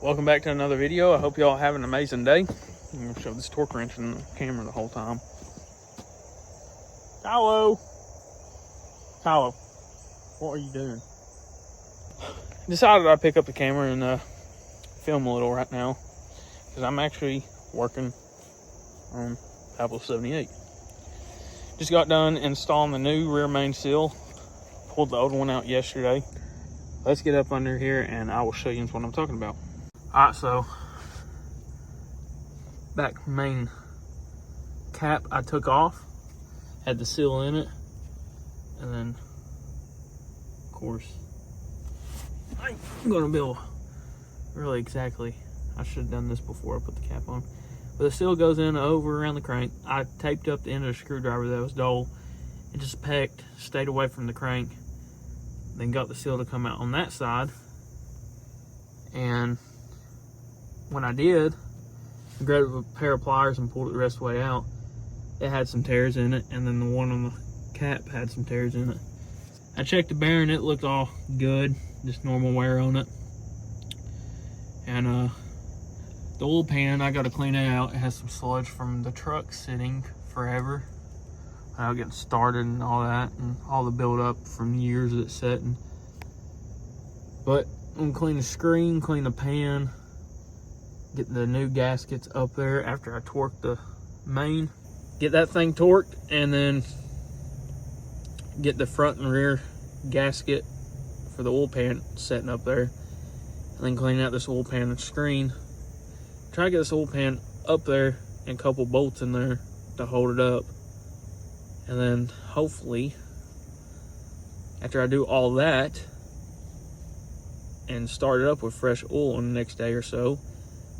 Welcome back to another video. I hope y'all have an amazing day. I'm going to show this torque wrench in the camera the whole time. Kylo, what are you doing? Decided I'd pick up the camera and film a little right now, because I'm actually working on Apple 78. Just got done installing the new rear main seal. Pulled the old one out yesterday. Let's get up under here and I will show you what I'm talking about. Alright, so back main cap I took off, had the seal in it, and then of course I'm gonna build really exactly. I should have done this before I put the cap on. But the seal goes in over around the crank. I taped up the end of the screwdriver that was dull. It just pecked, stayed away from the crank. Then got the seal to come out on that side. And when I did, I grabbed a pair of pliers and pulled it the rest of the way out. It had some tears in it, and then the one on the cap had some tears in it. I checked the bearing, it looked all good, just normal wear on it. And the oil pan, I got to clean it out. It has some sludge from the truck sitting forever, getting started and all that, and all the buildup from years of it setting. But I'm gonna clean the screen, clean the pan, get the new gaskets up there after I torque the main. Get that thing torqued, and then get the front and rear gasket for the oil pan setting up there. And then clean out this oil pan and screen. Try to get this oil pan up there and a couple bolts in there to hold it up. And then hopefully, after I do all that and start it up with fresh oil in the next day or so,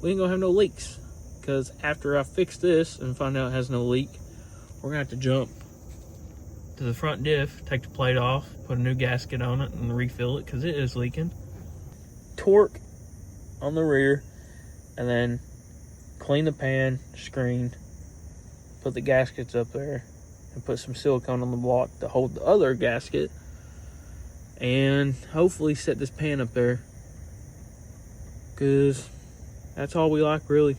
we ain't gonna have no leaks. Because after I fix this and find out it has no leak, we're gonna have to jump to the front diff, take the plate off, put a new gasket on it, and refill it because it is leaking. Torque on the rear, and then clean the pan, screen, put the gaskets up there, and put some silicone on the block to hold the other gasket, and hopefully set this pan up there, because that's all we like, really.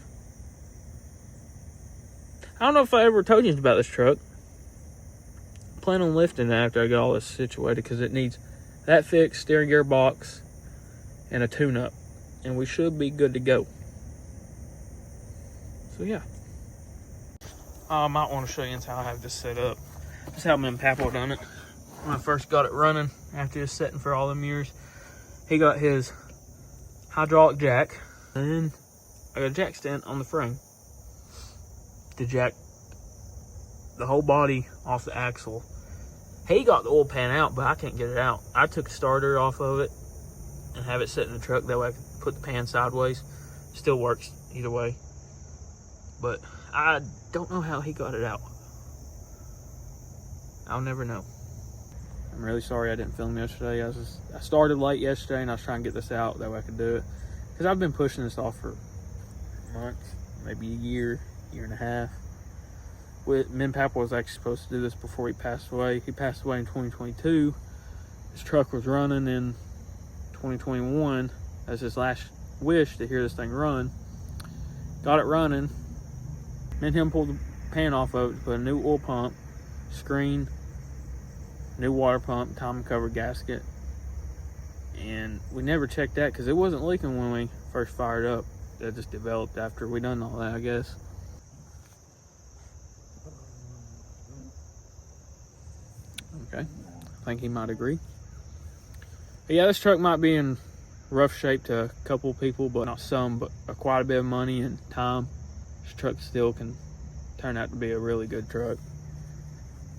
I don't know if I ever told you about this truck. I plan on lifting it after I get all this situated, because it needs that fixed, steering gear box, and a tune-up, and we should be good to go. So yeah, I might want to show you how I have this set up. This is how me and Papo done it. When I first got it running, after just setting for all them years, he got his hydraulic jack, and then I got a jack stand on the frame to jack the whole body off the axle. He got the oil pan out, but I can't get it out. I took a starter off of it and have it sit in the truck. That way I could put the pan sideways. Still works either way. But I don't know how he got it out. I'll never know. I'm really sorry I didn't film yesterday. I started late yesterday and I was trying to get this out. That way I could do it. Because I've been pushing this off for months, maybe a year and a half. Me and Papa was actually supposed to do this before he passed away. He passed away in 2022. His truck was running in 2021. That's his last wish, to hear this thing run. Got it running. Me and him pulled the pan off of it, put a new oil pump, screen, new water pump, time cover gasket. And we never checked that because it wasn't leaking when we first fired up. That just developed after we done all that, I guess. Okay, I think he might agree. But yeah, this truck might be in rough shape to a couple people, but not some, but quite a bit of money and time. This truck still can turn out to be a really good truck.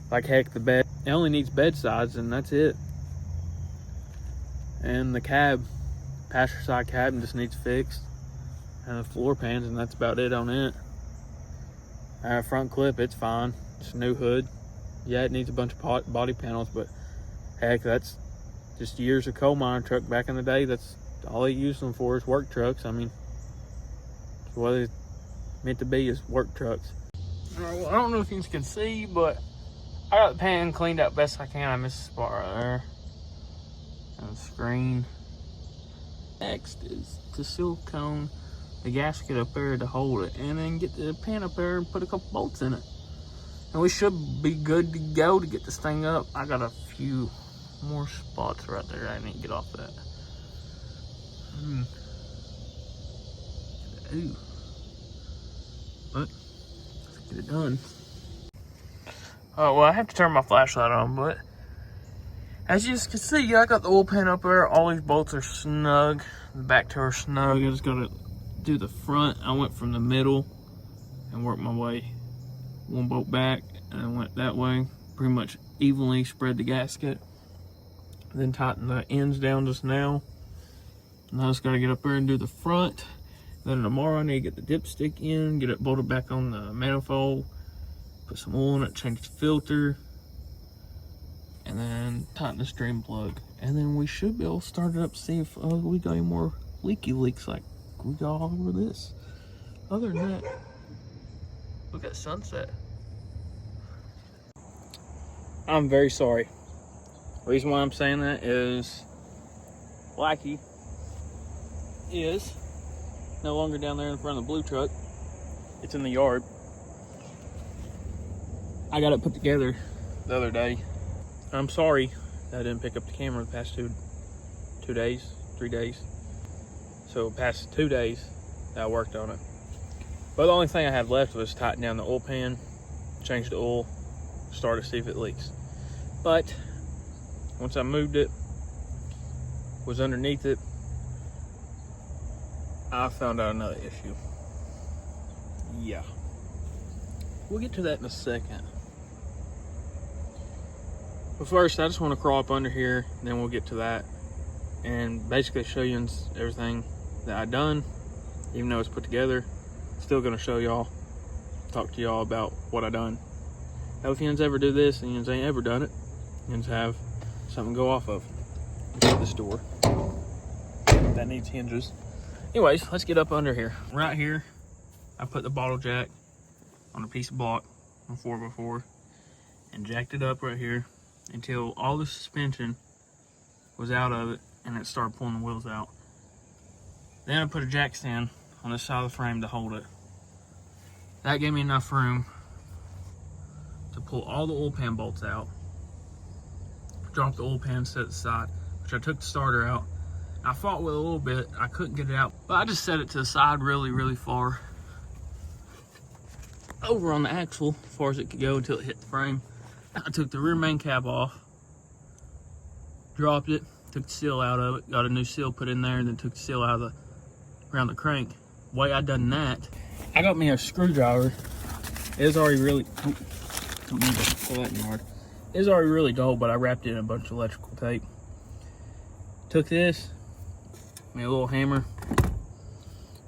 Like heck, the bed, it only needs bed sides and that's it. And the cab, passenger side cab, just needs fixed. And the floor pans, and that's about it on it. Front clip, it's fine. It's a new hood. Yeah, it needs a bunch of body panels, but heck, that's just years of coal miner truck back in the day. That's all they used them for, is work trucks. I mean, what it's meant to be is work trucks. I don't know if you can see, but I got the pan cleaned out best I can. I missed a spot right there. And the screen. Next is to silicone the gasket up there to hold it, and then get the pan up there and put a couple bolts in it. And we should be good to go to get this thing up. I got a few more spots right there I need to get off that. Ooh. But let's get it done. Oh, well, I have to turn my flashlight on, but as you can see, I got the oil pan up there. All these bolts are snug. The back two are snug. I just gotta do the front. I went from the middle and worked my way one bolt back, and I went that way. Pretty much evenly spread the gasket. Then tighten the ends down just now. Now I just gotta get up there and do the front. Then tomorrow I need to get the dipstick in, get it bolted back on the manifold, put some oil in it, change the filter, and then tighten the stream plug. And then we should be able to start it up, see if we got any more leaky leaks like we got all over this. Other than that, look at sunset. I'm very sorry. The reason why I'm saying that is Blacky is no longer down there in front of the blue truck. It's in the yard. I got it put together the other day. I'm sorry that I didn't pick up the camera the past 3 days. So past 2 days that I worked on it. But the only thing I had left was tighten down the oil pan, change the oil, start to see if it leaks. But once I moved it, was underneath it, I found out another issue. Yeah. We'll get to that in a second. But first, I just want to crawl up under here, and then we'll get to that. And basically show you everything that I done, even though it's put together. Still gonna show y'all, talk to y'all about what I done. Now, if you ever do this and you ain't ever done it, you have something to go off of. This door that needs hinges. Anyways, let's get up under here. Right here, I put the bottle jack on a piece of block on 4x4 and jacked it up right here until all the suspension was out of it and it started pulling the wheels out. Then I put a jack stand on the side of the frame to hold it. That gave me enough room to pull all the oil pan bolts out, drop the oil pan, set it aside, which I took the starter out. I fought with it a little bit. I couldn't get it out, but I just set it to the side really far over on the axle as far as it could go until it hit the frame. I took the rear main cap off, dropped it, took the seal out of it, got a new seal put in there, and then took the seal out of around the crank. The way I done that, I got me a screwdriver. It was already really, don't need to pull that hard. It was already really dull, but I wrapped it in a bunch of electrical tape. Took this, made a little hammer,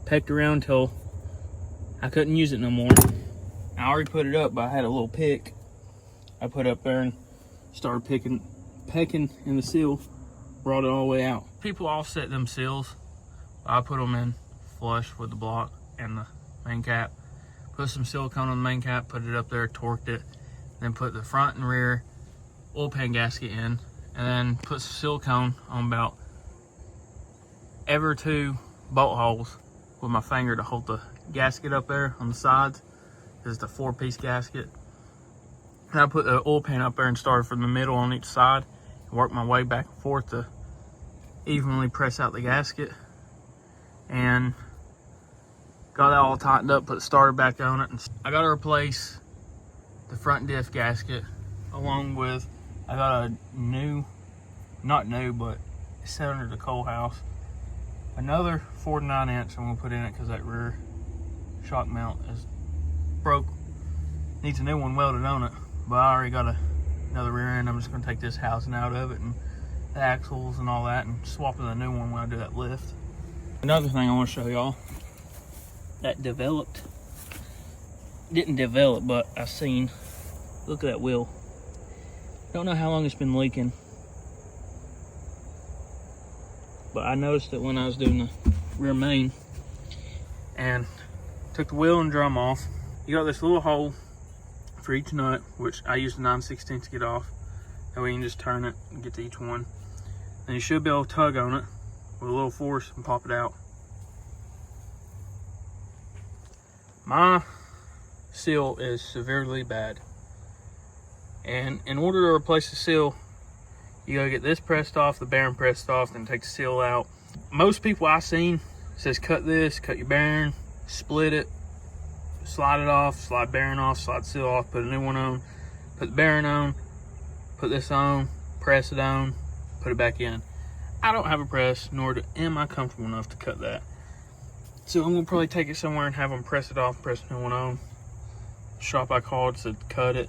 pecked around until I couldn't use it no more. I already put it up, but I had a little pick. I put it up there and started pecking in the seal, brought it all the way out. People offset them seals. I put them in flush with the block and the main cap. Put some silicone on the main cap, put it up there, torqued it, then put the front and rear oil pan gasket in, and then put some silicone on about every 2 bolt holes with my finger to hold the gasket up there on the sides. This is the 4-piece gasket. And I put the oil pan up there and started from the middle on each side and worked my way back and forth to evenly press out the gasket. And got that all tightened up, put the starter back on it. And I got to replace the front diff gasket along with, I got a new, not new, but it's set under the coal house, another 4 9/8 I'm going to put in it because that rear shock mount is broke. Needs a new one welded on it, but I already got another rear end. I'm just going to take this housing out of it and the axles and all that and swap in the new one when I do that lift. Another thing I want to show y'all that didn't develop, but I seen, look at that wheel. Don't know how long it's been leaking, but I noticed it when I was doing the rear main and took the wheel and drum off. You got this little hole for each nut, which I used a 9/16 to get off. That way you can just turn it and get to each one. And you should be able to tug on it with a little force and pop it out. My seal is severely bad. And in order to replace the seal, you gotta get this pressed off, the bearing pressed off, then take the seal out. Most people I've seen says cut this, cut your bearing, split it, slide it off, slide bearing off, slide seal off, put a new one on, put the bearing on, put this on, press it on, put it back in. I don't have a press, nor am I comfortable enough to cut that. So I'm gonna probably take it somewhere and have them press it off, press a new one on. The shop I called said cut it.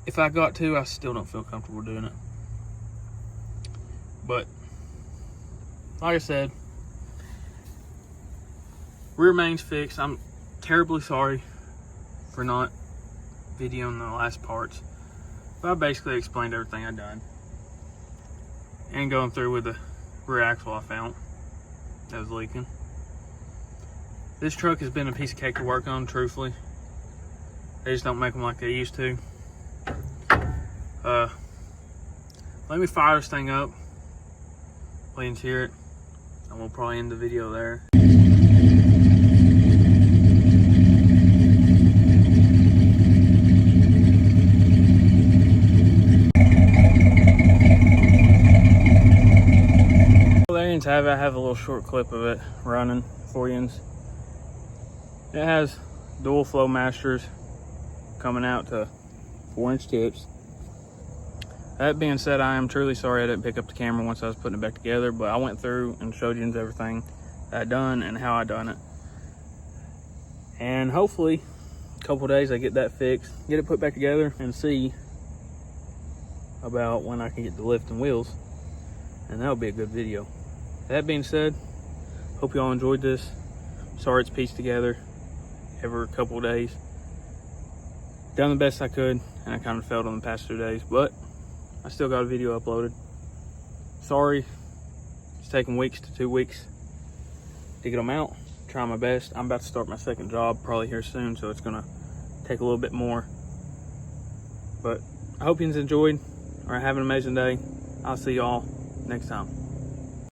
If I got to, I still don't feel comfortable doing it. But like I said, rear main's fixed. I'm terribly sorry for not videoing the last parts, but I basically explained everything I've done, and going through with the rear axle I found that was leaking. This truck has been a piece of cake to work on, truthfully. They just don't make them like they used to. Let me fire this thing up, please hear it, and we'll probably end the video there. Well, there you have it. I have a little short clip of it running for you. It has dual flow masters coming out to 4-inch tips. That being said, I am truly sorry I didn't pick up the camera once I was putting it back together, but I went through and showed you everything that I done and how I done it. And hopefully a couple days I get that fixed, get it put back together, and see about when I can get the lift and wheels, and that'll be a good video. That being said, hope you all enjoyed this. Sorry it's pieced together every couple of days. Done the best I could, and I kind of failed on the past 2 days, but I still got a video uploaded. Sorry it's taken weeks to 2 weeks to get them out. Try my best. I'm about to start my second job probably here soon, so it's gonna take a little bit more. But I hope you enjoyed or have an amazing day. I'll see y'all next time.